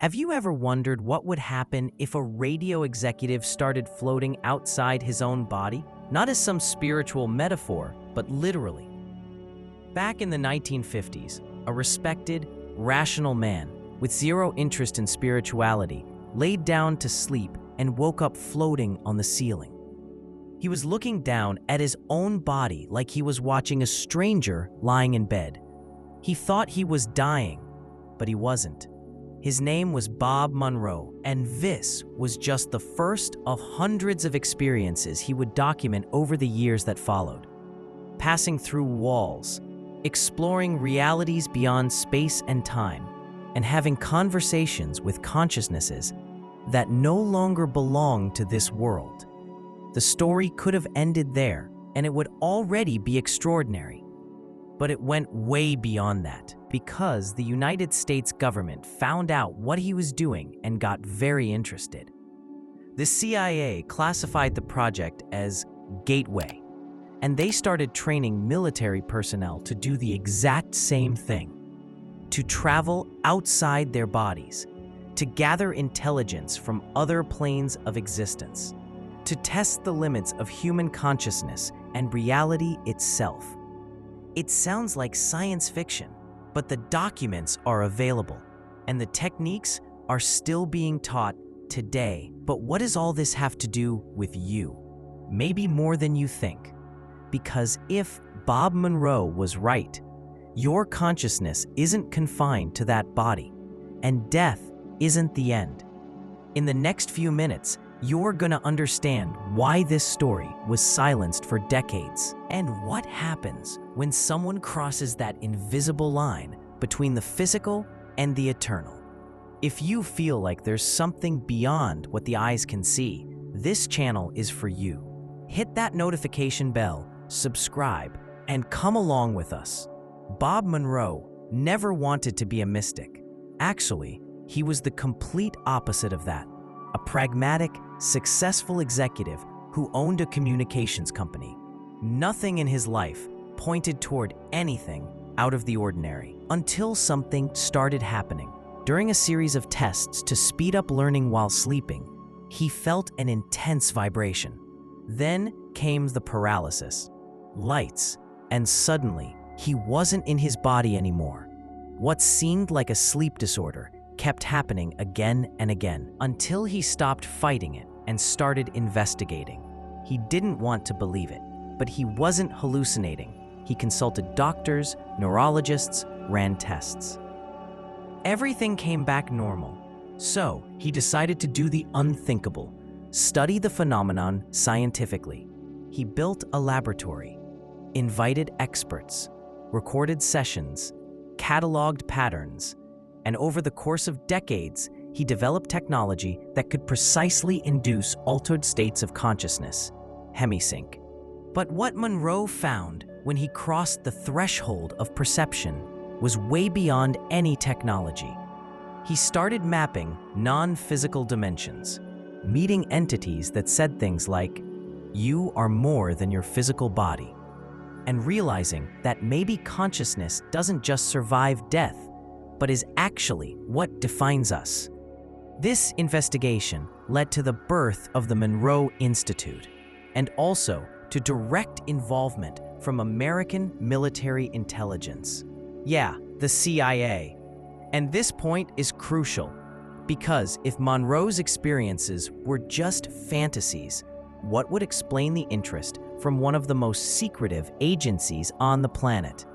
Have you ever wondered what would happen if a radio executive started floating outside his own body? Not as some spiritual metaphor, but literally. Back in the 1950s, a respected, rational man with zero interest in spirituality laid down to sleep and woke up floating on the ceiling. He was looking down at his own body like he was watching a stranger lying in bed. He thought he was dying, but he wasn't. His name was Bob Monroe, and this was just the first of hundreds of experiences he would document over the years that followed. Passing through walls, exploring realities beyond space and time, and having conversations with consciousnesses that no longer belong to this world. The story could have ended there, and it would already be extraordinary. But it went way beyond that, because the United States government found out what he was doing and got very interested. The CIA classified the project as Gateway, and they started training military personnel to do the exact same thing: to travel outside their bodies, to gather intelligence from other planes of existence, to test the limits of human consciousness and reality itself. It sounds like science fiction, but the documents are available, and the techniques are still being taught today. But what does all this have to do with you? Maybe more than you think. Because if Bob Monroe was right, your consciousness isn't confined to that body, and death isn't the end. In the next few minutes, you're gonna understand why this story was silenced for decades, and what happens when someone crosses that invisible line between the physical and the eternal. If you feel like there's something beyond what the eyes can see, this channel is for you. Hit that notification bell, subscribe, and come along with us. Bob Monroe never wanted to be a mystic. Actually, he was the complete opposite of that. A pragmatic, successful executive who owned a communications company. Nothing in his life pointed toward anything out of the ordinary until something started happening. During a series of tests to speed up learning while sleeping, he felt an intense vibration. Then came the paralysis, lights, and suddenly he wasn't in his body anymore. What seemed like a sleep disorder kept happening again and again until he stopped fighting it and started investigating. He didn't want to believe it, but he wasn't hallucinating. He consulted doctors, neurologists, ran tests. Everything came back normal. So he decided to do the unthinkable, study the phenomenon scientifically. He built a laboratory, invited experts, recorded sessions, cataloged patterns, and over the course of decades, he developed technology that could precisely induce altered states of consciousness, Hemi-Sync. But what Monroe found when he crossed the threshold of perception was way beyond any technology. He started mapping non-physical dimensions, meeting entities that said things like, "You are more than your physical body," and realizing that maybe consciousness doesn't just survive death, but is actually what defines us. This investigation led to the birth of the Monroe Institute, and also to direct involvement from American military intelligence. Yeah, the CIA. And this point is crucial, because if Monroe's experiences were just fantasies, what would explain the interest from one of the most secretive agencies on the planet?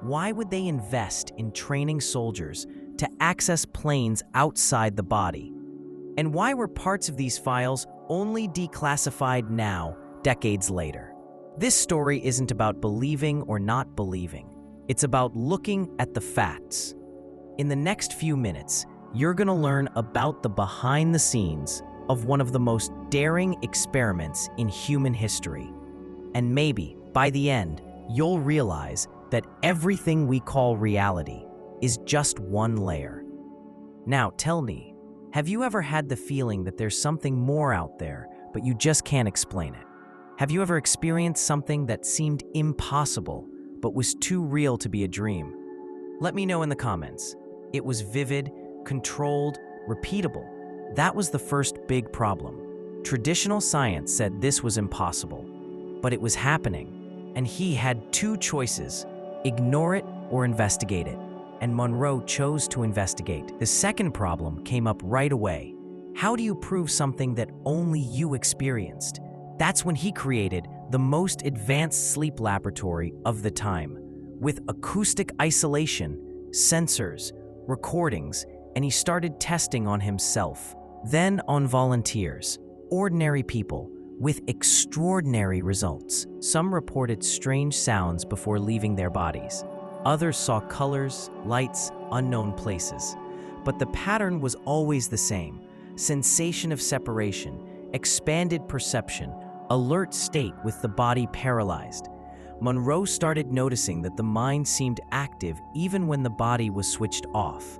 Why would they invest in training soldiers to access planes outside the body? And why were parts of these files only declassified now, decades later? This story isn't about believing or not believing. It's about looking at the facts. In the next few minutes, you're gonna learn about the behind the scenes of one of the most daring experiments in human history. And maybe, by the end, you'll realize that everything we call reality is just one layer. Now tell me, have you ever had the feeling that there's something more out there, but you just can't explain it? Have you ever experienced something that seemed impossible, but was too real to be a dream? Let me know in the comments. It was vivid, controlled, repeatable. That was the first big problem. Traditional science said this was impossible, but it was happening, and he had two choices: ignore it or investigate it. And Monroe chose to investigate. The second problem came up right away. How do you prove something that only you experienced? That's when he created the most advanced sleep laboratory of the time, with acoustic isolation, sensors, recordings, and he started testing on himself, then on volunteers, ordinary people, with extraordinary results. Some reported strange sounds before leaving their bodies. Others saw colors, lights, unknown places. But the pattern was always the same: sensation of separation, expanded perception, alert state with the body paralyzed. Monroe started noticing that the mind seemed active even when the body was switched off.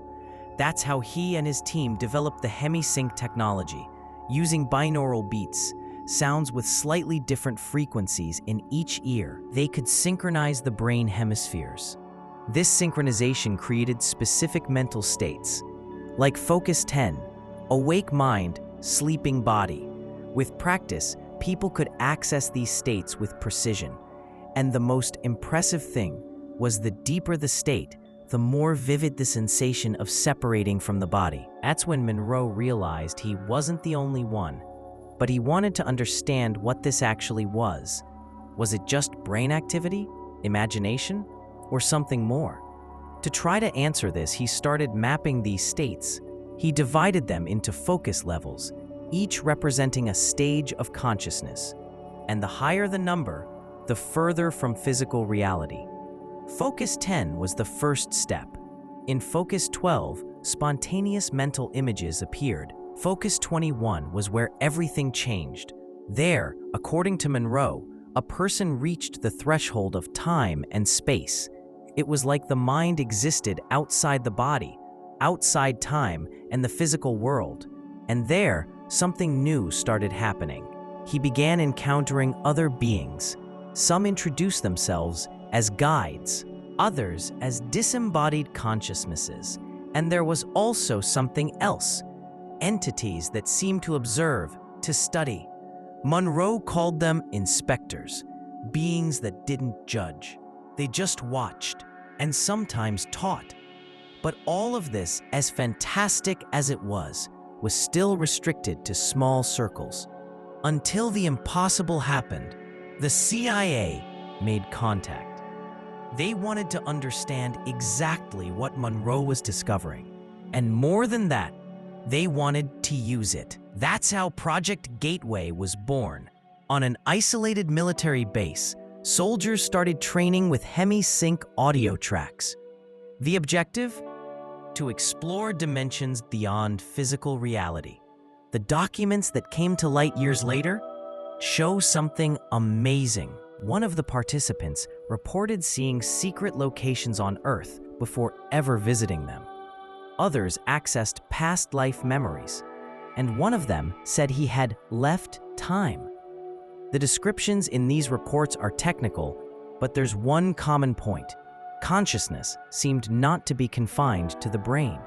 That's how he and his team developed the Hemi-Sync technology, using binaural beats, sounds with slightly different frequencies in each ear. They could synchronize the brain hemispheres. This synchronization created specific mental states, like Focus 10, awake mind, sleeping body. With practice, people could access these states with precision. And the most impressive thing was, the deeper the state, the more vivid the sensation of separating from the body. That's when Monroe realized he wasn't the only one, but he wanted to understand what this actually was. Was it just brain activity, imagination, or something more? To try to answer this, he started mapping these states. He divided them into focus levels, each representing a stage of consciousness. And the higher the number, the further from physical reality. Focus 10 was the first step. In Focus 12, spontaneous mental images appeared. Focus 21 was where everything changed. There, according to Monroe, a person reached the threshold of time and space. It was like the mind existed outside the body, outside time and the physical world. And there, something new started happening. He began encountering other beings. Some introduced themselves as guides, others as disembodied consciousnesses. And there was also something else: entities that seemed to observe, to study. Monroe called them inspectors, beings that didn't judge. They just watched, and sometimes taught. But all of this, as fantastic as it was still restricted to small circles. Until the impossible happened. The CIA made contact. They wanted to understand exactly what Monroe was discovering. And more than that, they wanted to use it. That's how Project Gateway was born. On an isolated military base, soldiers started training with Hemi-Sync audio tracks. The objective? To explore dimensions beyond physical reality. The documents that came to light years later show something amazing. One of the participants reported seeing secret locations on Earth before ever visiting them. Others accessed past life memories, and one of them said he had left time. The descriptions in these reports are technical, but there's one common point. Consciousness seemed not to be confined to the brain.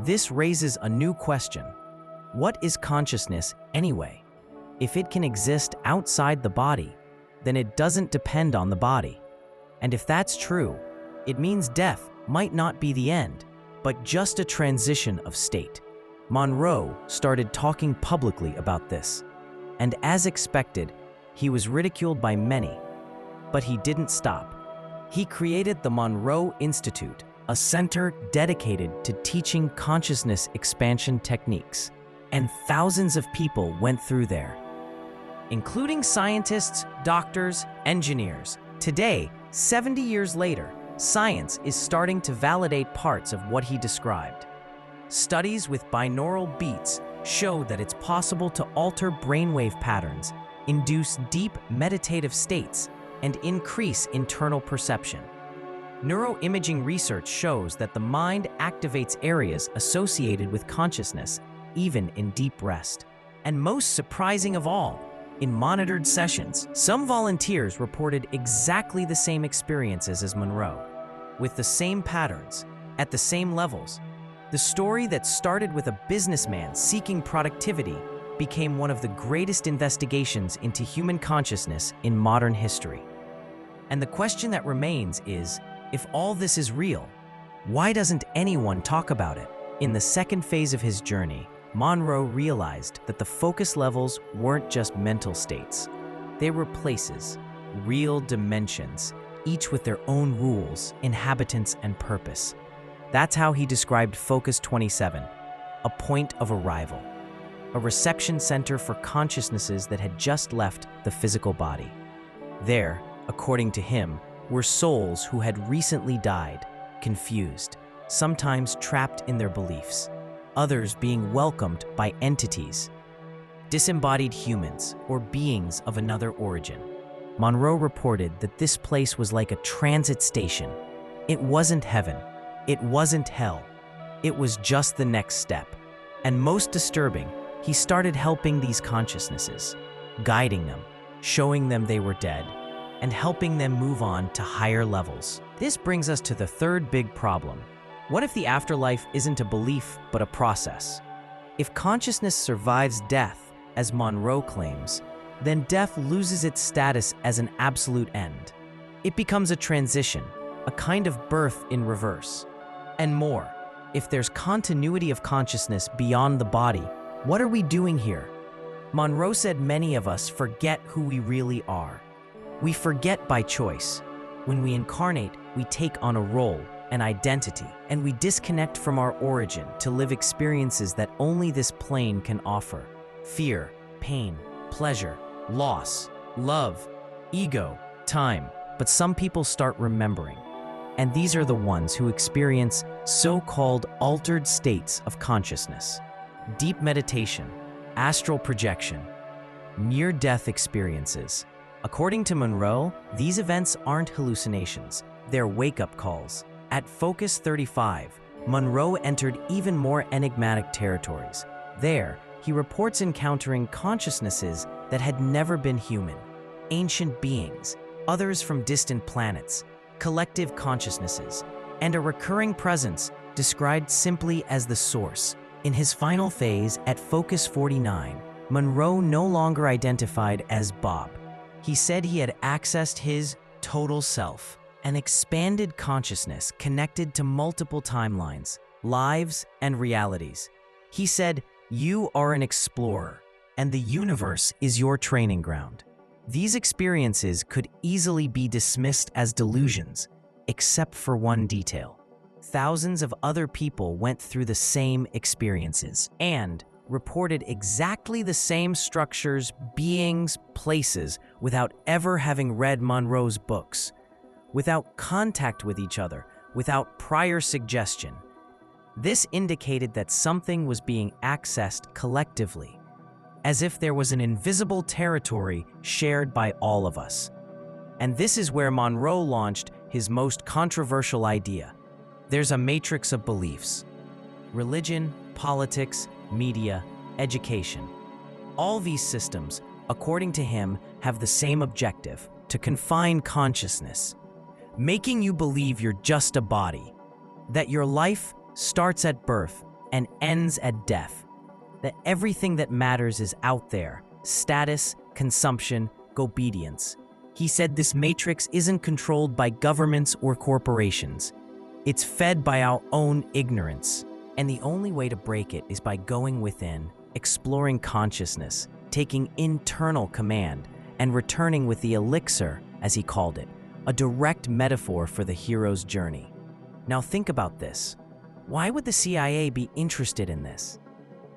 This raises a new question. What is consciousness anyway? If it can exist outside the body, then it doesn't depend on the body. And if that's true, it means death might not be the end, but just a transition of state. Monroe started talking publicly about this, and as expected, he was ridiculed by many, but he didn't stop. He created the Monroe Institute, a center dedicated to teaching consciousness expansion techniques, and thousands of people went through there, including scientists, doctors, engineers. Today, 70 years later, science is starting to validate parts of what he described. Studies with binaural beats show that it's possible to alter brainwave patterns, induce deep meditative states, and increase internal perception. Neuroimaging research shows that the mind activates areas associated with consciousness, even in deep rest. And most surprising of all, in monitored sessions, some volunteers reported exactly the same experiences as Monroe, with the same patterns, at the same levels. The story that started with a businessman seeking productivity became one of the greatest investigations into human consciousness in modern history. And the question that remains is, if all this is real, why doesn't anyone talk about it? In the second phase of his journey, Monroe realized that the focus levels weren't just mental states. They were places, real dimensions, each with their own rules, inhabitants, and purpose. That's how he described Focus 27, a point of arrival, a reception center for consciousnesses that had just left the physical body. There, according to him, were souls who had recently died, confused, sometimes trapped in their beliefs, others being welcomed by entities, disembodied humans or beings of another origin. Monroe reported that this place was like a transit station. It wasn't heaven. It wasn't hell. It was just the next step. And most disturbing, he started helping these consciousnesses, guiding them, showing them they were dead, and helping them move on to higher levels. This brings us to the third big problem. What if the afterlife isn't a belief, but a process? If consciousness survives death, as Monroe claims, then death loses its status as an absolute end. It becomes a transition, a kind of birth in reverse. And more, if there's continuity of consciousness beyond the body, what are we doing here? Monroe said many of us forget who we really are. We forget by choice. When we incarnate, we take on a role, an identity, and we disconnect from our origin to live experiences that only this plane can offer. Fear, pain, pleasure, loss, love, ego, time. But some people start remembering. And these are the ones who experience so-called altered states of consciousness. Deep meditation, astral projection, near-death experiences. According to Monroe, these events aren't hallucinations, they're wake-up calls. At Focus 35, Monroe entered even more enigmatic territories. There, he reports encountering consciousnesses that had never been human, ancient beings, others from distant planets, collective consciousnesses, and a recurring presence described simply as the source. In his final phase at Focus 49, Monroe no longer identified as Bob. He said he had accessed his total self, an expanded consciousness connected to multiple timelines, lives, and realities. He said, "You are an explorer, and the universe is your training ground." These experiences could easily be dismissed as delusions, except for one detail. Thousands of other people went through the same experiences and reported exactly the same structures, beings, places, without ever having read Monroe's books, without contact with each other, without prior suggestion. This indicated that something was being accessed collectively, as if there was an invisible territory shared by all of us. And this is where Monroe launched his most controversial idea. There's a matrix of beliefs. Religion, politics, media, education. All these systems, according to him, have the same objective: to confine consciousness, making you believe you're just a body, that your life starts at birth and ends at death, that everything that matters is out there: status, consumption, obedience. He said this matrix isn't controlled by governments or corporations. It's fed by our own ignorance. And the only way to break it is by going within, exploring consciousness, taking internal command, and returning with the elixir, as he called it, a direct metaphor for the hero's journey. Now think about this. Why would the CIA be interested in this?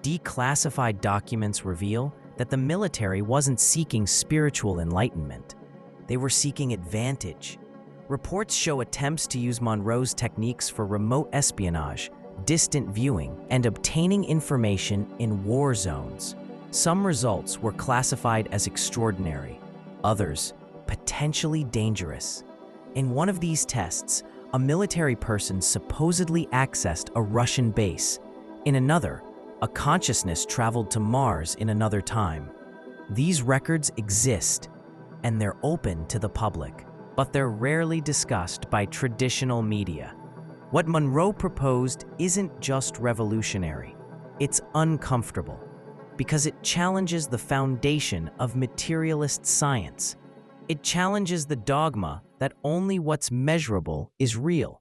Declassified documents reveal that the military wasn't seeking spiritual enlightenment. They were seeking advantage. Reports show attempts to use Monroe's techniques for remote espionage, distant viewing, and obtaining information in war zones. Some results were classified as extraordinary, others potentially dangerous. In one of these tests, a military person supposedly accessed a Russian base. In another, a consciousness traveled to Mars in another time. These records exist, and they're open to the public, but they're rarely discussed by traditional media. What Monroe proposed isn't just revolutionary, it's uncomfortable, because it challenges the foundation of materialist science. It challenges the dogma that only what's measurable is real.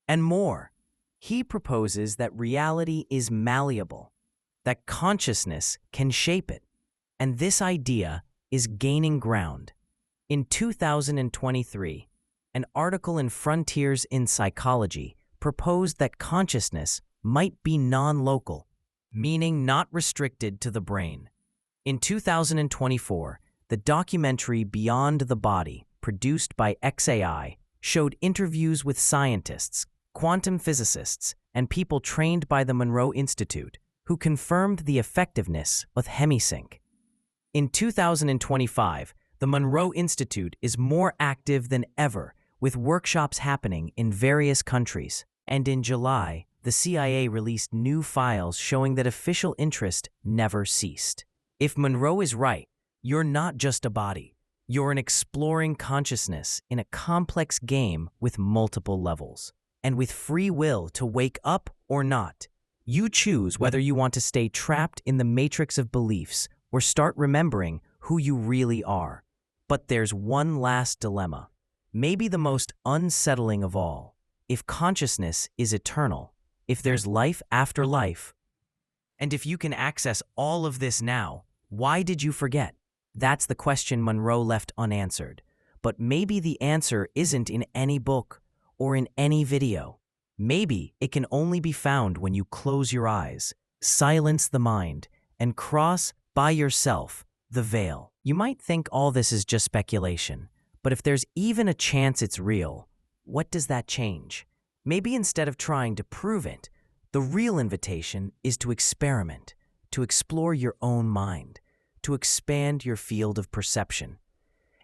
And more, he proposes that reality is malleable, that consciousness can shape it. And this idea is gaining ground. In 2023, an article in Frontiers in Psychology proposed that consciousness might be non-local, meaning not restricted to the brain. In 2024, the documentary Beyond the Body, produced by XAI, showed interviews with scientists, quantum physicists, and people trained by the Monroe Institute who confirmed the effectiveness of Hemi-Sync. In 2025, the Monroe Institute is more active than ever, with workshops happening in various countries. And in July, the CIA released new files showing that official interest never ceased. If Monroe is right, you're not just a body. You're an exploring consciousness in a complex game with multiple levels. And with free will to wake up or not, you choose whether you want to stay trapped in the matrix of beliefs or start remembering who you really are. But there's one last dilemma, maybe the most unsettling of all. If consciousness is eternal, if there's life after life, and if you can access all of this now, why did you forget? That's the question Monroe left unanswered. But maybe the answer isn't in any book or in any video. Maybe it can only be found when you close your eyes, silence the mind, and cross by yourself the veil. You might think all this is just speculation, but if there's even a chance it's real, what does that change? Maybe instead of trying to prove it, the real invitation is to experiment, to explore your own mind, to expand your field of perception.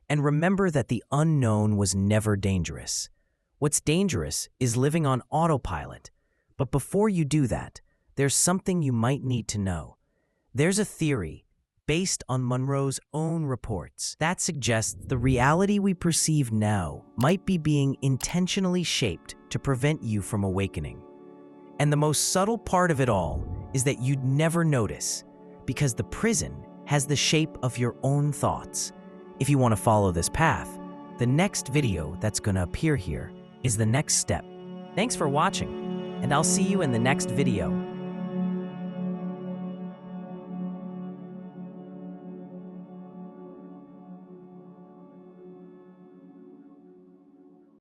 And remember that the unknown was never dangerous. What's dangerous is living on autopilot. But before you do that, there's something you might need to know. There's a theory based on Monroe's own reports that suggests the reality we perceive now might be being intentionally shaped to prevent you from awakening. And the most subtle part of it all is that you'd never notice, because the prison has the shape of your own thoughts. If you want to follow this path, the next video that's going to appear here is the next step. Thanks for watching, and I'll see you in the next video.